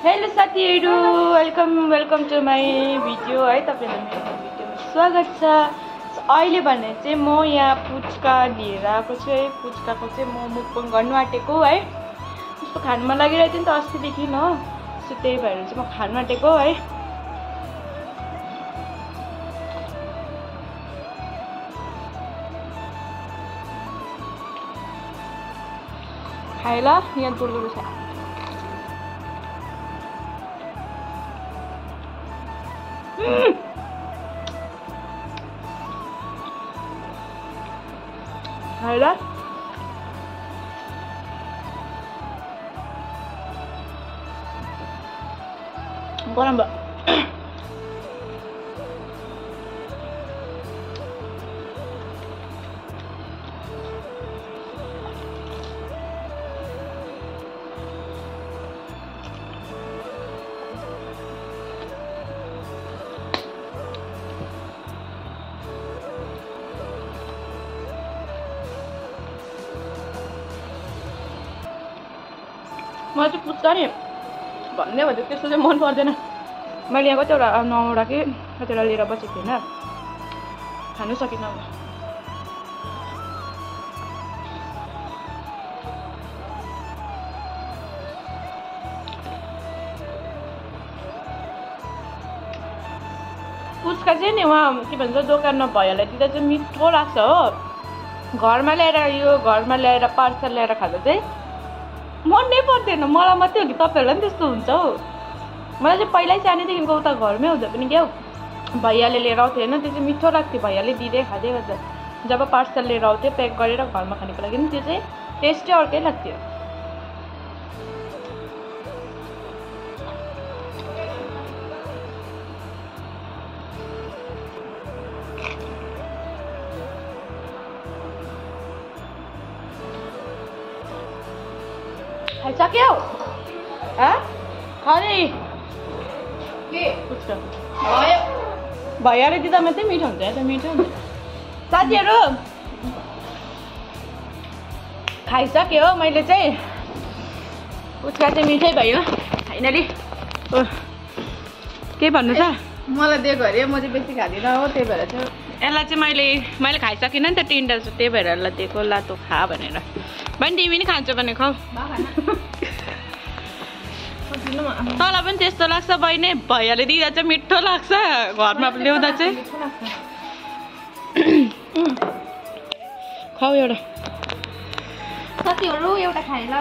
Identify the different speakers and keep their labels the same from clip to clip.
Speaker 1: Hello साथीहरु, welcome to my video है। तपाईलाई मेरो भिडियोमा स्वागत छ। अहिले भने चाहिँ म यहाँ पुच्का लिएर आएको छु है। पुच्काको चाहिँ म मुखपङ गर्नु आँटेको है। त्यस्तो खानमा लागिरहेको थियो नि त अस्तिदेखि हो, सो त्यही भएर चाहिँ म खानु आँटेको है। खाए ल, यहाँ गोलगोल छ। खाएर गरम भयो। मलाई चाहिँ पुच्का नि भन्दै भन्दै त्यस्तो चाहिँ मन पर्दैन। मैले यहाँ कतिवटा 9वटा कि कतिवटा लिएर बसेको थिएन, खानु सकिनँ। पुच्का चाहिँ नि उहाँ के भन्छ दोकानमा भैयालाई दिँदा चाहिँ मिठो लाग्छ हो। घरमा ल्याएर पार्सल ल्याएर खाँदा चाहिँ मन नै पर्दैन। मलाई मात्रै हो कि तपाईँहरूलाई पनि त्यस्तो हुन्छ हौ। मलाई चाहिँ पहिल्यै सानैदेखिको उता घरमै हुँदा पनि क्या भैयाले लिएर आउँथ्यो होइन, त्यो चाहिँ मिठो लाग्थ्यो। भैयाले दिँदै खाँदै गर्दा जब पार्सल लिएर आउँथ्यो प्याक गरेर घरमा खानेको लागि त्यो चाहिँ टेस्टै अर्कै लाग्थ्यो। खाइसक्यौ? खै भैयाले दिँदा मात्रै मिठो हुन्छ त मिठो हुन्छ। साथीहरू खाइसक्यो मैले चाहिँ पुच्का चाहिँ मिठै भयो फाइनली। के भन्नु छ?
Speaker 2: मलाई दिएको अरे म चाहिँ बेसी खाँदिनँ हो, त्यही भएर चाहिँ
Speaker 1: यसलाई चाहिँ मैले खाइसकिनँ नि त 3टा, त्यही भएर यसलाई दिएको ला तँ खा भनेर। बहिनी तिमी नि खान्छौ भने खाऊ। तँलाई पनि त्यस्तो लाग्छ बहिनी? भैयाले दिँदा चाहिँ मिठो लाग्छ, घरमा ल्याउँदा चाहिँ खाऊ एउटा।
Speaker 2: साथीहरू एउटा खाएँ ल।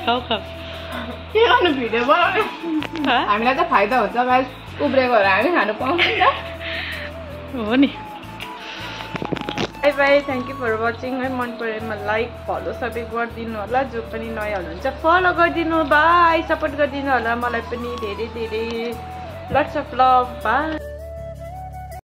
Speaker 1: खाऊ
Speaker 2: के गर्नु भिडियो बनाउने? हामीलाई त फाइदा हुन्छ गाइस, उब्रेको भएर हामी खानु पाउँछ नि त
Speaker 1: हो नि। Bye bye, thank you for watching है। मन परेमा लाइक फलो सबै गरिदिनु होला। जो पनि नयाँ हुनुहुन्छ फलो गरिदिनु, बाई। सपोर्ट गरिदिनु होला मलाई पनि धेरै धेरै। Lots of love, by.